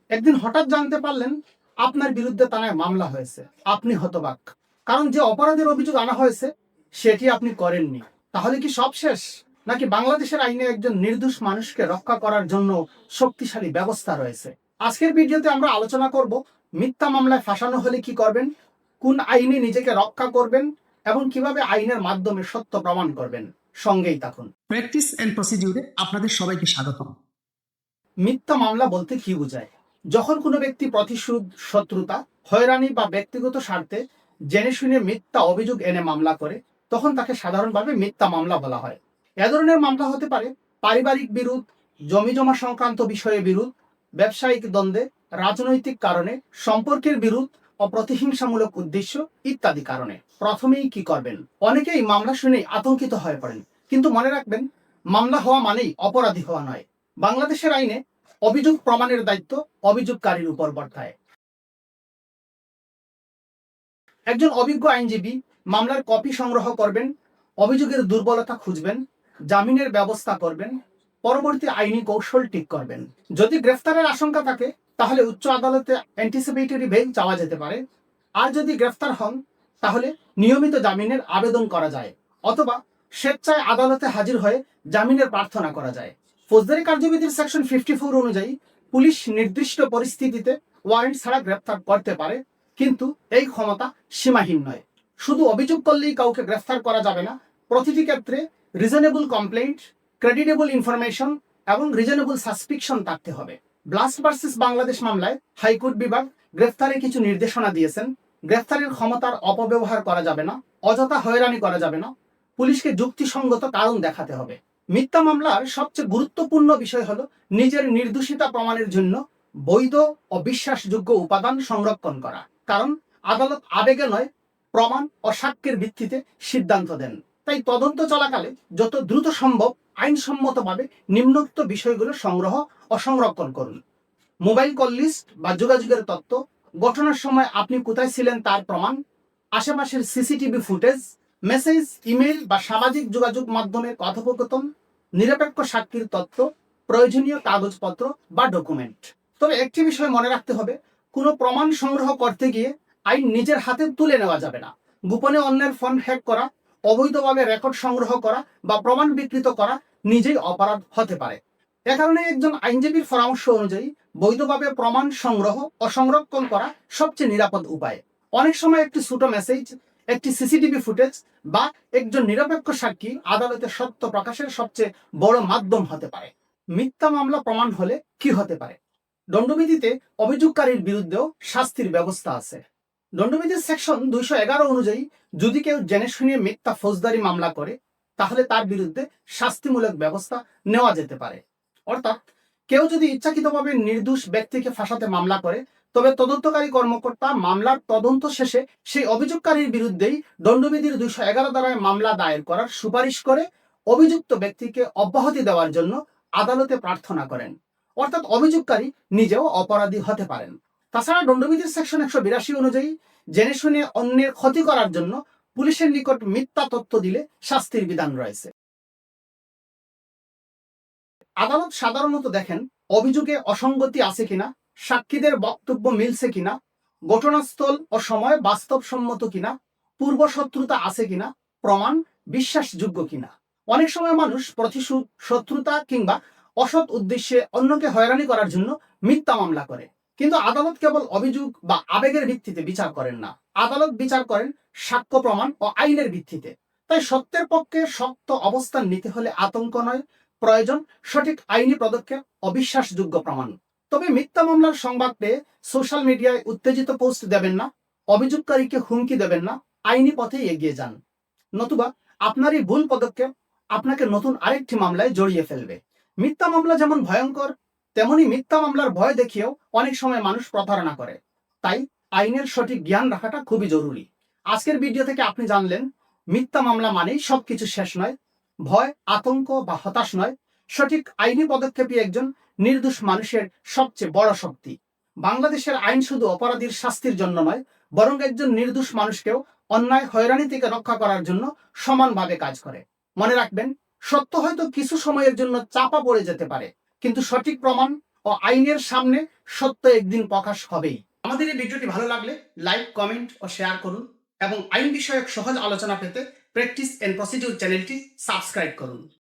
একদিন হঠাৎ জানতে পারলেন আপনার বিরুদ্ধে থানায় মামলা হয়েছে। আপনি হতবাক, কারণ যে অপরাধের অভিযোগ আনা হয়েছে সেটি আপনি করেননি। তাহলে কি সব শেষ, নাকি বাংলাদেশের আইনে একজন নির্দোষ মানুষকে রক্ষা করার জন্য শক্তিশালী ব্যবস্থা রয়েছে? আজকের ভিডিওতে আমরা আলোচনা করব মিথ্যা মামলায় ফাঁসানো হলে কি করবেন, কোন আইনে নিজেকে রক্ষা করবেন এবং কিভাবে আইনের মাধ্যমে সত্য প্রমাণ করবেন। সঙ্গেই থাকুন। প্র্যাকটিস এন্ড প্রসিডিউরে আপনাদের সবাইকে স্বাগতম। মিথ্যা মামলা বলতে কি বোঝায়? যখন কোনো ব্যক্তি প্রতিশোধ, শত্রুতা, হয়রানি বা ব্যক্তিগত স্বার্থে জেনে শুনে মিথ্যা অভিযোগ এনে মামলা করে, তখন তাকে সাধারণভাবে মিথ্যা মামলা বলা হয়। এ ধরনের মামলা হতে পারে পারিবারিক বিরোধ, জমি জমা সংক্রান্ত বিষয়ে বিরোধ, ব্যবসায়িক দ্বন্দ্বে, রাজনৈতিক কারণে, সম্পর্কের বিরোধ ও প্রতিহিংসামূলক উদ্দেশ্য ইত্যাদি কারণে। প্রথমেই কি করবেন? অনেকেই মামলা শুনেই আতঙ্কিত হয়ে পড়েন, কিন্তু মনে রাখবেন, মামলা হওয়া মানেই অপরাধী হওয়া নয়। বাংলাদেশের আইনে অভিযোগ প্রমাণের দায়িত্ব অভিযোগকারীর উপর বর্তায়। একজন অভিজ্ঞ আইনজীবী মামলার কপি সংগ্রহ করবেন, অভিযোগের দুর্বলতা খুঁজবেন, জামিনের ব্যবস্থা করবেন, পরবর্তী আইনি কৌশল ঠিক করবেন। যদি গ্রেফতারের আশঙ্কা থাকে তাহলে উচ্চ আদালতে অ্যান্টিসিপেটরি বেল চাওয়া যেতে পারে। আর যদি গ্রেফতার হন তাহলে নিয়মিত জামিনের আবেদন করা যায়, অথবা স্বেচ্ছায় আদালতে হাজির হয়ে জামিনের প্রার্থনা করা যায়। ফৌজদারি কার্যবিধির সেকশন 54 অনুযায়ী পুলিশ নির্দিষ্ট পরিস্থিতিতে ওয়ারেন্ট ছাড়া গ্রেফতার করতে পারে, কিন্তু এই ক্ষমতা সীমাহীন নয়। শুধু অভিযোগ করলেই কাউকে গ্রেফতার করা যাবে না। প্রতিটি ক্ষেত্রে রিজনেবল কমপ্লেইন্ট, ক্রেডিটেবল ইনফরমেশন এবং রিজনেবল সাসপিকশন থাকতে হবে। ব্লাস্ট ভার্সেস বাংলাদেশ মামলায় হাইকোর্ট বিভাগ গ্রেফতারের কিছু নির্দেশনা দিয়েছেন। গ্রেফতারের ক্ষমতার অপব্যবহার করা যাবে না, অযথা হয়রানি করা যাবে না, পুলিশকে যুক্তিসঙ্গত কারণ দেখাতে হবে। মিথ্যা মামলার সবচেয়ে গুরুত্বপূর্ণ বিষয় হলো নিজের নির্দোষিতা প্রমাণের জন্য বৈধ ও বিশ্বাসযোগ্য উপাদান সংরক্ষণ করা। কারণ আদালত আবেগে নয়, প্রমাণ ও সাক্ষ্যের ভিত্তিতে সিদ্ধান্ত দেন। তাই তদন্ত চলাকালে যত দ্রুত সম্ভব আইনসম্মতভাবে নিম্নোক্ত বিষয়গুলো সংগ্রহ ও সংরক্ষণ করুন: মোবাইল কল লিস্ট বা যোগাযোগের তথ্য, ঘটনার সময় আপনি কোথায় ছিলেন তার প্রমাণ, আশেপাশের সিসিটিভি ফুটেজ, মেসেজ, ইমেল বা সামাজিক যোগাযোগ মাধ্যমের কথোপকথন, নিরপেক্ষ সাক্ষীর তথ্য, প্রয়োজনীয় কাগজপত্র বা ডকুমেন্ট। তবে একটি বিষয় মনে রাখতে হবে, কোনো প্রমাণ সংগ্রহ করতে গিয়ে আইন নিজের হাতে তুলে নেওয়া যাবে না। গোপনে অন্যের ফোন হ্যাক করা, অবৈধভাবে রেকর্ড সংগ্রহ করা বা প্রমাণ বিকৃত করা নিজেই অপরাধ হতে পারে। এ কারণে একজন আইনজীবীর পরামর্শ অনুযায়ী বৈধভাবে প্রমাণ সংগ্রহ ও সংরক্ষণ করা সবচেয়ে নিরাপদ উপায়। অনেক সময় একটি ছোট মেসেজ, একটি সিসিটিভি ফুটেজ বা একজন নিরপেক্ষ সাক্ষী আদালতে সত্য প্রকাশের সবচেয়ে বড় মাধ্যম হতে পারে। মিথ্যা মামলা প্রমাণ হলে কি হতে পারে? দণ্ডবিধিতে অভিযোগকারীর বিরুদ্ধেও শাস্তির ব্যবস্থা আছে। দণ্ডবিধির সেকশন 211 অনুযায়ী যদি কেউ জেনে শুনে মিথ্যা ফৌজদারি মামলা করে, তাহলে তার বিরুদ্ধে শাস্তিমূলক ব্যবস্থা নেওয়া যেতে পারে। অর্থাৎ কেউ যদি ইচ্ছাকৃতভাবে নির্দোষ ব্যক্তিকে ফাঁসাতে মামলা করে, তবে তদন্তকারী কর্মকর্তা মামলার তদন্ত শেষে সেই অভিযোগকারীর বিরুদ্ধেই দণ্ডবিধির 211 ধারায় মামলা দায়ের করার সুপারিশ করে অভিযুক্ত ব্যক্তিকে অব্যাহতি দেওয়ার জন্য আদালতে প্রার্থনা করেন। অর্থাৎ অভিযোগকারী নিজেও অপরাধী হতে পারেন। তাছাড়া দণ্ডবিধির সেকশন 182 অনুযায়ী জেনে শুনে অন্যের ক্ষতি করার জন্য পুলিশের নিকট মিথ্যা তথ্য দিলে শাস্তির বিধান রয়েছে। আদালত সাধারণত দেখেন অভিযোগে অসঙ্গতি আছে কিনা, সাক্ষীদের বক্তব্য মিলছে কিনা, ঘটনাস্থল ও সময় বাস্তবসম্মত কিনা, পূর্ব শত্রুতা আছে কিনা, প্রমাণ বিশ্বাসযোগ্য কিনা। অনেক সময় মানুষ প্রতিশোধ, শত্রুতা কিংবা অসৎ উদ্দেশ্যে অন্যকে হয়রানি করার জন্য মিথ্যা মামলা করে, কিন্তু আদালত কেবল অভিযোগ বা আবেগের ভিত্তিতে বিচার করেন না। আদালত বিচার করেন সাক্ষ্য প্রমাণ ও আইনের ভিত্তিতে। তাই সত্যের পক্ষে শক্ত অবস্থান নিতে হলে আতঙ্ক নয়, প্রয়োজন সঠিক আইনি পদক্ষেপ, অবিশ্বাসযোগ্য প্রমাণ। তবে মিথ্যা মামলার সংবাদ পেয়ে সোশ্যাল মিডিয়ায় উত্তেজিত পোস্ট দেবেন না, অভিযোগকারীকে হুমকি দেবেন না, আইনি পথেই এগিয়ে যান। নতুবা আপনার এই ভুল পদক্ষেপ আপনাকে নতুন আরেকটি মামলায় জড়িয়ে ফেলবে। মিথ্যা মামলা যেমন ভয়ঙ্কর, তেমনি মিথ্যা মামলার ভয় দেখিয়েও অনেক সময় মানুষ প্রতারণা করে। তাই আইনের সঠিক জ্ঞান রাখাটা খুবই জরুরি। আজকের ভিডিও থেকে আপনি জানলেন, মিথ্যা মামলা মানেই সবকিছু শেষ নয়, ভয়, আতঙ্ক বা হতাশ নয়, সঠিক আইনি পদক্ষেপই একজন নির্দোষ মানুষের সবচেয়ে বড় শক্তি। বাংলাদেশের আইন শুধু অপরাধীর শাস্তির জন্য নয়, বরং একজন নির্দোষ মানুষকেও অন্যায়, হয়রানি থেকে রক্ষা করার জন্য সমানভাবে কাজ করে। মনে রাখবেন, সত্য হয়তো কিছু সময়ের জন্য চাপা পড়ে যেতে পারে, কিন্তু সঠিক প্রমাণ ও আইনের সামনে সত্য একদিন প্রকাশ হবেই। আমাদের এই ভিডিওটি ভালো লাগলে লাইক, কমেন্ট ও শেয়ার করুন এবং আইন বিষয়ক সহজ আলোচনা পেতে প্র্যাকটিস এন্ড প্রসিডিউর চ্যানেলটি সাবস্ক্রাইব করুন।